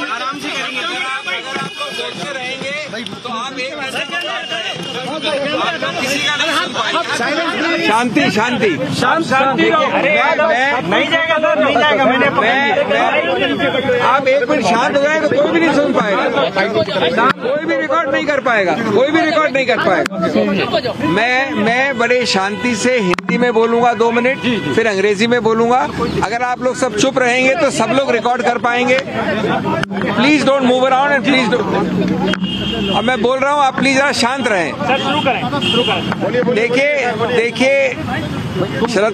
आराम से करेंगे। अगर आपको बोलते रहेंगे तो आप एक किसी का नहीं सुन पाएंगे। शांति शांति शांति नहीं जाएगा सर, नहीं जाएगा। आप एक मिनट शांत हो जाए तो कोई भी नहीं सुन पाएगा, कोई भी रिकॉर्ड नहीं कर पाएगा, कोई भी रिकॉर्ड नहीं कर पाएगा। मैं बड़े शांति से हिंदी में बोलूंगा 2 मिनट, फिर अंग्रेजी में बोलूंगा। अगर आप लोग सब चुप रहेंगे तो सब लोग रिकॉर्ड कर पाएंगे। Please don't move around and please अब मैं बोल रहा हूँ, आप प्लीज जरा शांत रहें। शुरू करें। देखिए शरद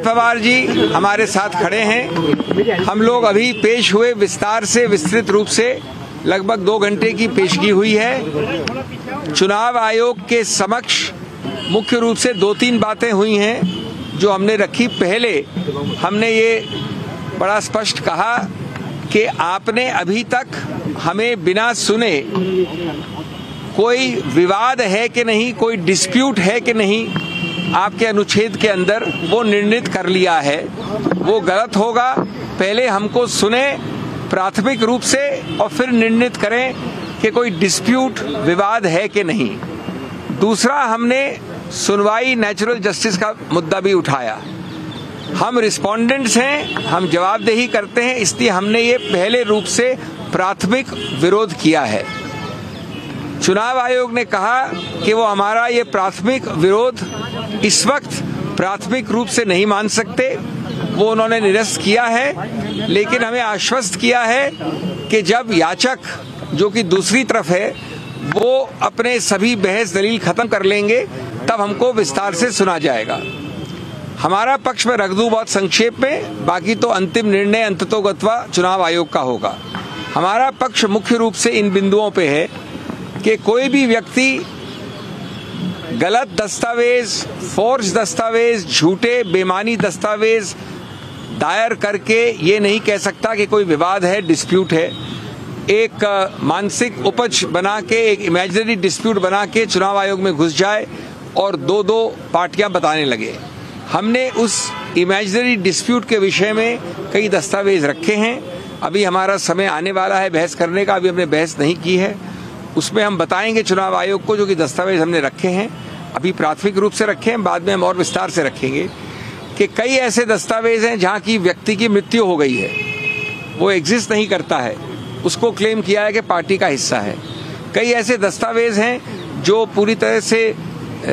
पवार जी हमारे साथ खड़े हैं। हम लोग अभी पेश हुए, विस्तार से विस्तृत रूप से लगभग 2 घंटे की पेशगी हुई है। चुनाव आयोग के समक्ष मुख्य रूप से 2-3 बातें हुई हैं जो हमने रखी। पहले हमने ये बड़ा स्पष्ट कहा कि आपने अभी तक हमें बिना सुने कोई विवाद है कि नहीं, कोई डिस्प्यूट है कि नहीं आपके अनुच्छेद के अंदर, वो निर्णित कर लिया है। वो गलत होगा। पहले हमको सुने प्राथमिक रूप से और फिर निर्णित करें कि कोई डिस्प्यूट, विवाद है कि नहीं। दूसरा, हमने सुनवाई, नेचुरल जस्टिस का मुद्दा भी उठाया। हम रिस्पोंडेंट्स हैं, हम जवाबदेही करते हैं, इसलिए हमने ये पहले रूप से प्राथमिक विरोध किया है। चुनाव आयोग ने कहा कि वो हमारा ये प्राथमिक विरोध इस वक्त प्राथमिक रूप से नहीं मान सकते, वो उन्होंने निरस्त किया है। लेकिन हमें आश्वस्त किया है कि जब याचक, जो कि दूसरी तरफ है, वो अपने सभी बहस दलील खत्म कर लेंगे तब हमको विस्तार से सुना जाएगा। हमारा पक्ष में रख दूं बहुत संक्षेप में, बाकी तो अंतिम निर्णय अंततोगत्वा चुनाव आयोग का होगा। हमारा पक्ष मुख्य रूप से इन बिंदुओं पे है कि कोई भी व्यक्ति गलत दस्तावेज, फोर्ज दस्तावेज, झूठे बेमानी दस्तावेज दायर करके ये नहीं कह सकता कि कोई विवाद है, डिस्प्यूट है। एक मानसिक उपज बना के, एक इमेजिनरी डिस्प्यूट बना के चुनाव आयोग में घुस जाए और 2-2 पार्टियां बताने लगे। हमने उस इमेजिनरी डिस्प्यूट के विषय में कई दस्तावेज रखे हैं। अभी हमारा समय आने वाला है बहस करने का, अभी हमने बहस नहीं की है। उसमें हम बताएंगे चुनाव आयोग को जो कि दस्तावेज हमने रखे हैं, अभी प्राथमिक रूप से रखे हैं, बाद में हम और विस्तार से रखेंगे कि कई ऐसे दस्तावेज हैं जहां की व्यक्ति की मृत्यु हो गई है, वो एग्जिस्ट नहीं करता है, उसको क्लेम किया है कि पार्टी का हिस्सा है। कई ऐसे दस्तावेज हैं जो पूरी तरह से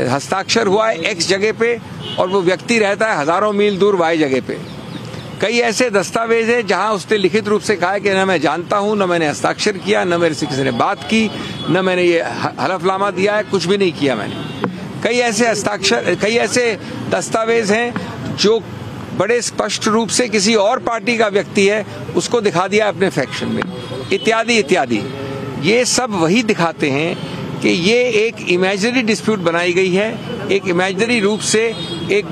हस्ताक्षर हुआ है X जगह पे और वो व्यक्ति रहता है हजारों मील दूर Y जगह पे। कई ऐसे दस्तावेज हैं जहां उसने लिखित रूप से कहा है कि न मैं जानता हूं, न मैंने हस्ताक्षर किया, न मेरे से किसी ने बात की, न मैंने ये हलफनामा दिया है, कुछ भी नहीं किया मैंने। कई ऐसे दस्तावेज हैं जो बड़े स्पष्ट रूप से किसी और पार्टी का व्यक्ति है, उसको दिखा दिया अपने फैक्शन में, इत्यादि इत्यादि। ये सब वही दिखाते हैं कि ये एक इमेजिनरी डिस्प्यूट बनाई गई है, एक इमेजिनरी रूप से एक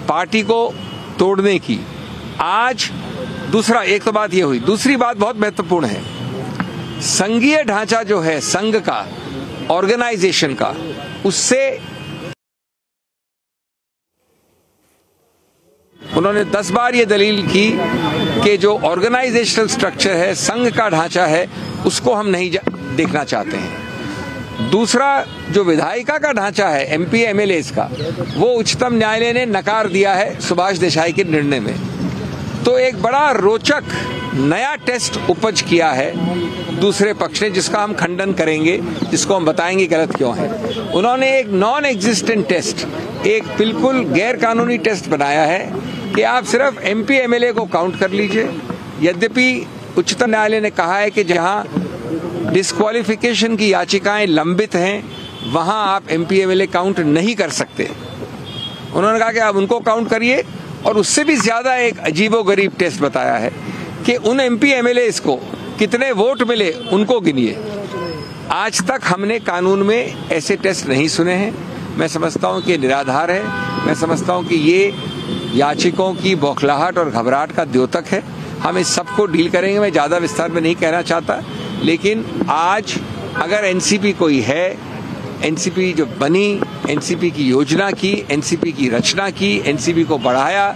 पार्टी को तोड़ने की। आज दूसरा, एक तो बात ये हुई, दूसरी बात बहुत महत्वपूर्ण है। संघीय ढांचा जो है संघ का, ऑर्गेनाइजेशन का, उससे उन्होंने 10 बार ये दलील की कि जो ऑर्गेनाइजेशनल स्ट्रक्चर है, संघ का ढांचा है, उसको हम नहीं देखना चाहते हैं। दूसरा, जो विधायिका का ढांचा है MP MLAs का, वो उच्चतम न्यायालय ने नकार दिया है सुभाष देसाई के निर्णय में। तो एक बड़ा रोचक नया टेस्ट उपज किया है दूसरे पक्ष ने, जिसका हम खंडन करेंगे, जिसको हम बताएंगे गलत क्यों है। उन्होंने एक नॉन एग्जिस्टेंट टेस्ट, एक बिल्कुल गैर कानूनी टेस्ट बनाया है कि आप सिर्फ MP MLA को काउंट कर लीजिए। यद्यपि उच्चतम न्यायालय ने कहा है कि जहां डिस्क्वालिफिकेशन की याचिकाएं लंबित हैं वहां आप MP MLA काउंट नहीं कर सकते। उन्होंने कहा कि आप उनको काउंट करिए, और उससे भी ज्यादा एक अजीबोगरीब टेस्ट बताया है कि उन MP MLAs को कितने वोट मिले उनको गिनिए। आज तक हमने कानून में ऐसे टेस्ट नहीं सुने हैं। मैं समझता हूं कि निराधार है। मैं समझता हूं कि ये याचिकों की बौखलाहट और घबराहट का द्योतक है। हम इस सबको डील करेंगे। मैं ज्यादा विस्तार में नहीं कहना चाहता, लेकिन आज अगर एनसीपी कोई है, एनसीपी जो बनी, एनसीपी की योजना की, एनसीपी की रचना की, एनसीपी को बढ़ाया,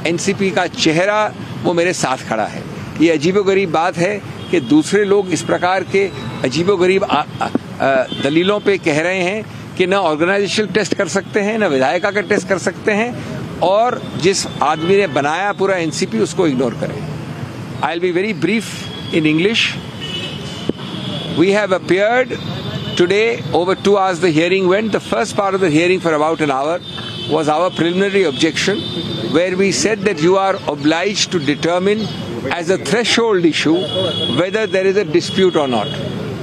एनसीपी का चेहरा वो मेरे साथ खड़ा है। ये अजीबोगरीब बात है कि दूसरे लोग इस प्रकार के अजीबोगरीब दलीलों पे कह रहे हैं कि न ऑर्गेनाइजेशनल टेस्ट कर सकते हैं, न विधायिका का टेस्ट कर सकते हैं, और जिस आदमी ने बनाया पूरा एनसीपी उसको इग्नोर करें। I will be very brief in English. We have appeared today over 2 hours the hearing went. The first part of the hearing for about an hour was our preliminary objection, where we said that you are obliged to determine as a threshold issue whether there is a dispute or not.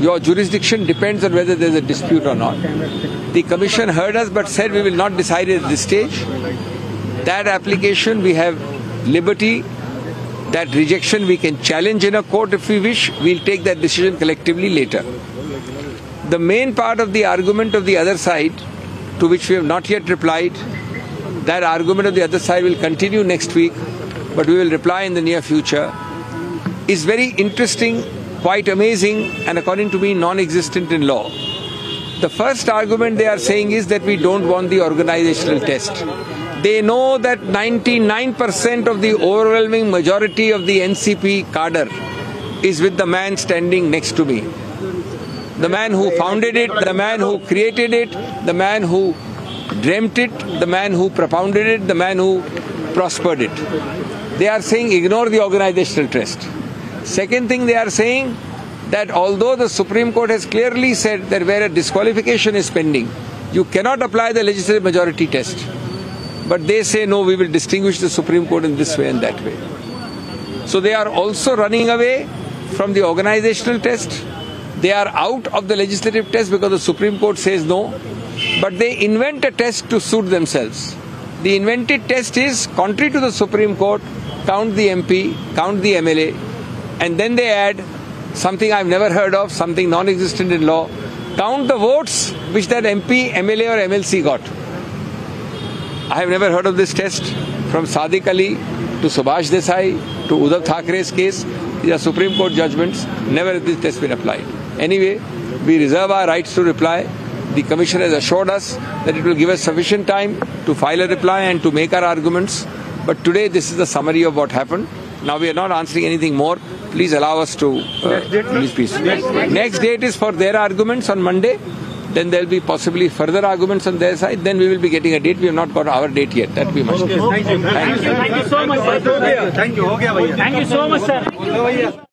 Your jurisdiction depends on whether there is a dispute or not. The commission heard us but said we will not decide at this stage. That application we have liberty. That rejection we can challenge in a court if we wish. We'll take that decision collectively later. The main part of the argument of the other side, to which we have not yet replied, that argument of the other side will continue next week, but we will reply in the near future, is very interesting, quite amazing, and according to me non-existent in law. The first argument they are saying is that we don't want the organizational test. They know that 99% of the overwhelming majority of the NCP cadre is with the man standing next to me. The man who founded it, the man who created it, the man who dreamt it, the man who propounded it, the man who prospered it. They are saying ignore the organizational test. Second thing they are saying that although the Supreme Court has clearly said that where a disqualification is pending, you cannot apply the legislative majority test. But they say no, we will distinguish the Supreme Court in this way and that way. So they are also running away from the organizational test. They are out of the legislative test because the Supreme Court says no, but they invent a test to suit themselves. The invented test is, contrary to the Supreme Court, count the MP, count the MLA, and then they add something I've never heard of, something non-existent in law, count the votes which that MP, MLA or MLC got. I have never heard of this test. From Sadiq Ali to Subhash Desai to Uddhav Thackeray's case, these are Supreme Court judgments. Never has this test been applied. Anyway, we reserve our rights to reply. The Commission has assured us that it will give us sufficient time to file a reply and to make our arguments. But today, this is the summary of what happened. Now, we are not answering anything more. Please allow us to release peace. Next date is for their arguments on Monday. Then there will be possibly further arguments on their side. Then we will be getting a date. We have not got our date yet. That we must. Thank you so much, sir. Thank you so much, sir.